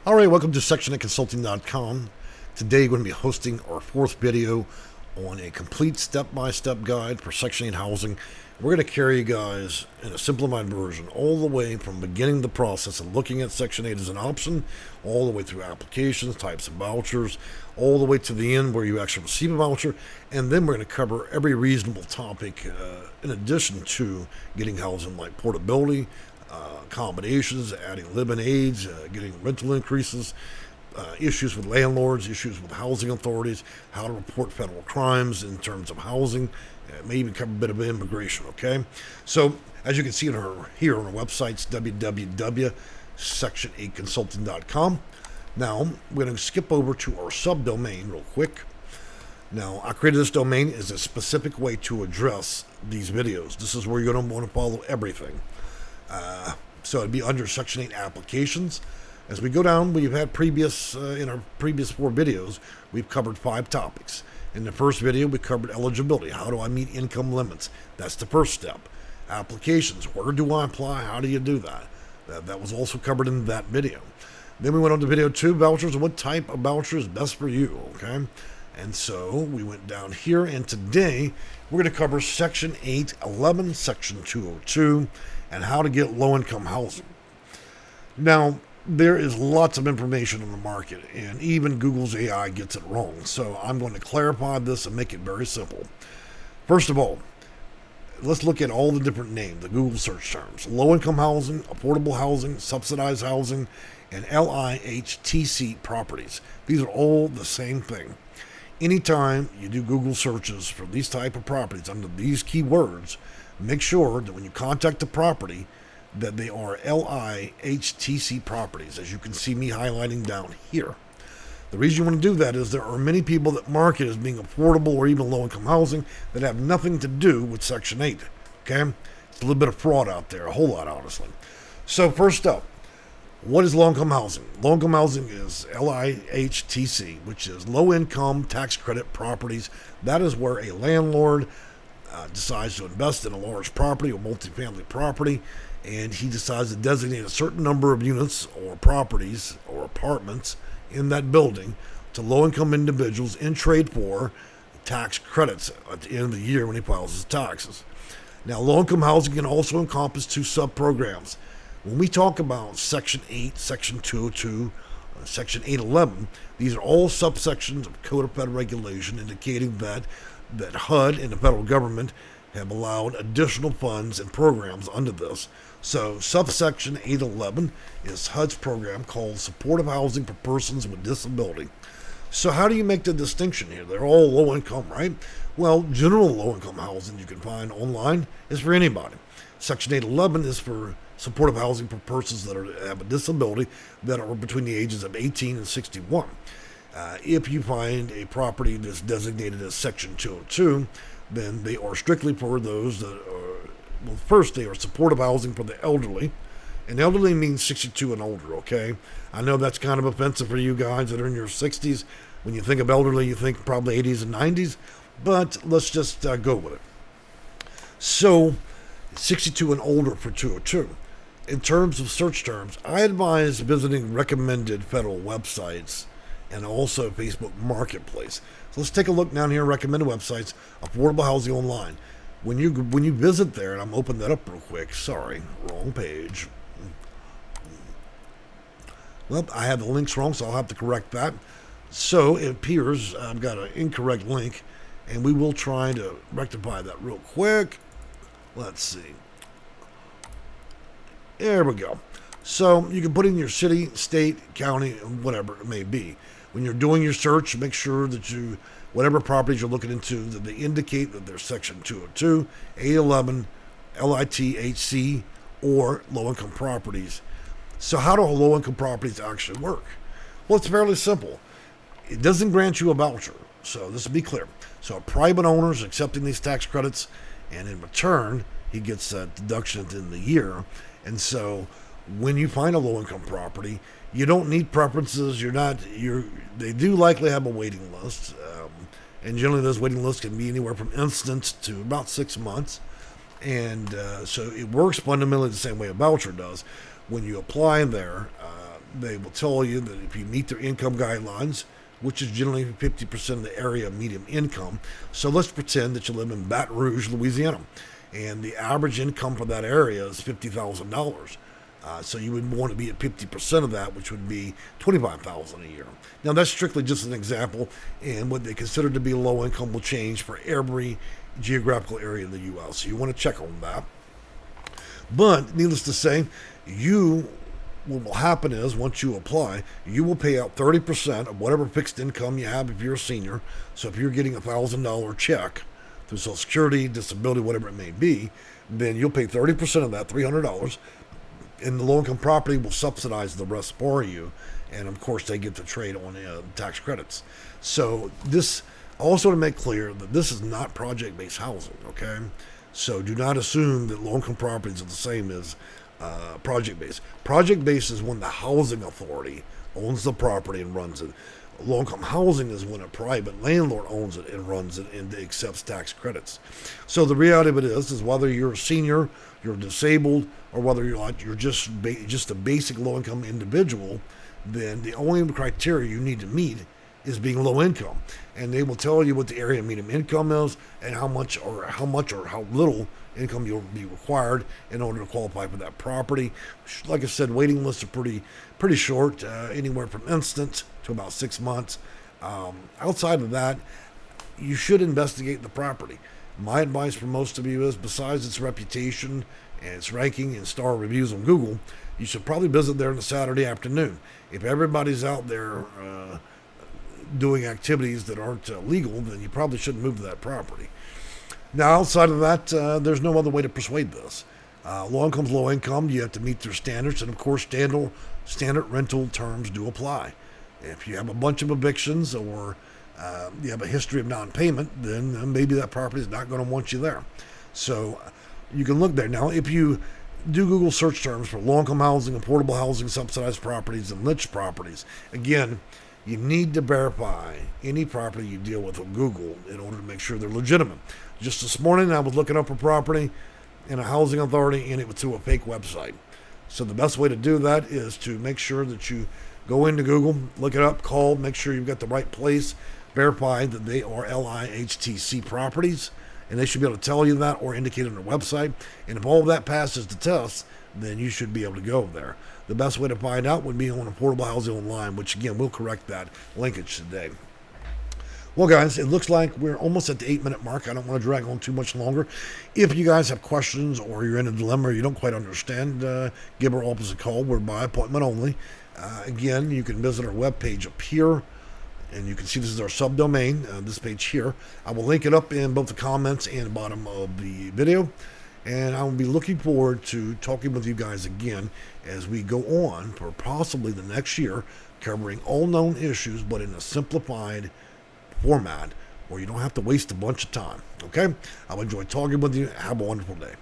All right, welcome to Section8Consulting.com. Today we're going to be hosting our fourth video on a complete step-by-step guide for Section 8 housing. We're going to carry you guys in a simplified version all the way from beginning the process of looking at Section 8 as an option, all the way through applications, types of vouchers, all the way to the end where you actually receive a voucher, and then we're going to cover every reasonable topic in addition to getting housing like portability, accommodations, adding live-in aids, getting rental increases, issues with landlords, issues with housing authorities, how to report federal crimes in terms of housing, may even cover a bit of immigration, okay? So, as you can see here on our websites, www.section8consulting.com. Now, we're going to skip over to our subdomain real quick. Now, I created this domain as a specific way to address these videos. This is where you're going to want to follow everything. So it'd be under Section 8 applications. As we go down, we've had in our previous 4 videos, we've covered 5 topics. In the first video, we covered eligibility. How do I meet income limits? That's the first step. Applications. Where do I apply? How do you do that? That was also covered in that video. Then we went on to video 2, vouchers. What type of voucher is best for you? Okay. And so we went down here, and today we're going to cover Section 811, Section 202, and how to get low-income housing. Now, there is lots of information on the market, and even Google's AI gets it wrong. So I'm going to clarify this and make it very simple. First of all, let's look at all the different names, the Google search terms. Low-income housing, affordable housing, subsidized housing, and LIHTC properties. These are all the same thing. Anytime you do Google searches for these type of properties under these keywords, make sure that when you contact the property that they are LIHTC properties, as you can see me highlighting down here. The reason you want to do that is there are many people that market as being affordable or even low-income housing that have nothing to do with Section 8. Okay? It's a little bit of fraud out there, a whole lot, honestly. So first up, what is low-income housing? Low-income housing is LIHTC, which is low-income tax credit properties. That is where a landlord decides to invest in a large property or multifamily property, and he decides to designate a certain number of units or properties or apartments in that building to low-income individuals in trade for tax credits at the end of the year when he files his taxes. Now, low-income housing can also encompass 2 sub-programs. When we talk about Section 8, Section 202, Section 811, these are all subsections of Code of Federal Regulation indicating that HUD and the federal government have allowed additional funds and programs under this. So subsection 811 is HUD's program called Supportive Housing for Persons with Disability. So how do you make the distinction here? They're all low income, right? Well, general low income housing you can find online is for anybody. Section 811 is for supportive housing for persons that have a disability that are between the ages of 18 and 61. If you find a property that's designated as Section 202, then they are strictly for those that are, well, first they are supportive housing for the elderly, and elderly means 62 and older, okay? I know that's kind of offensive for you guys that are in your 60s. When you think of elderly, you think probably 80s and 90s, but let's just go with it. So, 62 and older for 202. In terms of search terms, I advise visiting recommended federal websites and also Facebook Marketplace. So let's take a look down here, recommended websites, affordable housing online. When you visit there, and I'm opening that up real quick, sorry, wrong page. Well, I have the links wrong, so I'll have to correct that. So it appears I've got an incorrect link, and we will try to rectify that real quick. Let's see. There we go. So you can put in your city, state, county, whatever it may be. When you're doing your search, make sure that whatever properties you're looking into, that they indicate that they're Section 202, 811, LIHTC, or low-income properties. So how do low-income properties actually work? Well, it's fairly simple. It doesn't grant you a voucher. So this will be clear. So a private owner is accepting these tax credits, and in return, he gets a deduction at the end of the year. And so when you find a low-income property, you don't need preferences. They do likely have a waiting list. And generally those waiting lists can be anywhere from instant to about 6 months. And so it works fundamentally the same way a voucher does. When you apply there, they will tell you that if you meet their income guidelines, which is generally 50% of the area median income. So let's pretend that you live in Baton Rouge, Louisiana, and the average income for that area is $50,000. So you would want to be at 50% of that, which would be $25,000 a year. Now that's strictly just an example, and what they consider to be low income will change for every geographical area in the U.S. So you want to check on that. But needless to say, what will happen is once you apply, you will pay out 30% of whatever fixed income you have if you're a senior. So if you're getting a $1,000 check through Social Security, disability, whatever it may be, then you'll pay 30% of that, $300, and the low-income property will subsidize the rest for you. And of course, they get to trade on tax credits. So this also to make clear that this is not project-based housing. Okay, so do not assume that low-income properties are the same as project-based. Project-based is when the housing authority owns the property and runs it. Low-income housing is when a private landlord owns it and runs it and accepts tax credits. So the reality of it is whether you're a senior, you're disabled, or whether you're just a basic low-income individual, then the only criteria you need to meet is being low income, and they will tell you what the area median income is and how much or how little income you'll be required in order to qualify for that property. Like I said, waiting lists are pretty short, anywhere from instant to about 6 months. Outside of that, you should investigate the property. My advice for most of you is, besides its reputation and its ranking and star reviews on Google, you should probably visit there on a Saturday afternoon. If everybody's out there doing activities that aren't legal, then you probably shouldn't move to that property. Now, outside of that, there's no other way to persuade this. Low income's low income. You have to meet their standards, and of course, standard rental terms do apply. If you have a bunch of evictions or you have a history of non-payment, then maybe that property is not going to want you there. So you can look there. Now, if you do Google search terms for low-income housing, affordable housing, subsidized properties, and lynched properties, again, you need to verify any property you deal with on Google in order to make sure they're legitimate. Just this morning, I was looking up a property in a housing authority, and it was through a fake website. So the best way to do that is to make sure that you go into Google, look it up, call, make sure you've got the right place, verify that they are LIHTC properties, and they should be able to tell you that or indicate on their website. And if all of that passes the test, then you should be able to go there. The best way to find out would be on Affordable Housing Online, which again, we'll correct that linkage today. Well, guys, it looks like we're almost at the 8-minute mark. I don't want to drag on too much longer. If you guys have questions or you're in a dilemma or you don't quite understand, give our office a call. We're by appointment only. Again, you can visit our webpage up here, and you can see this is our subdomain, this page here. I will link it up in both the comments and the bottom of the video. And I will be looking forward to talking with you guys again as we go on for possibly the next year, covering all known issues, but in a simplified format where you don't have to waste a bunch of time. Okay? I'll enjoy talking with you. Have a wonderful day.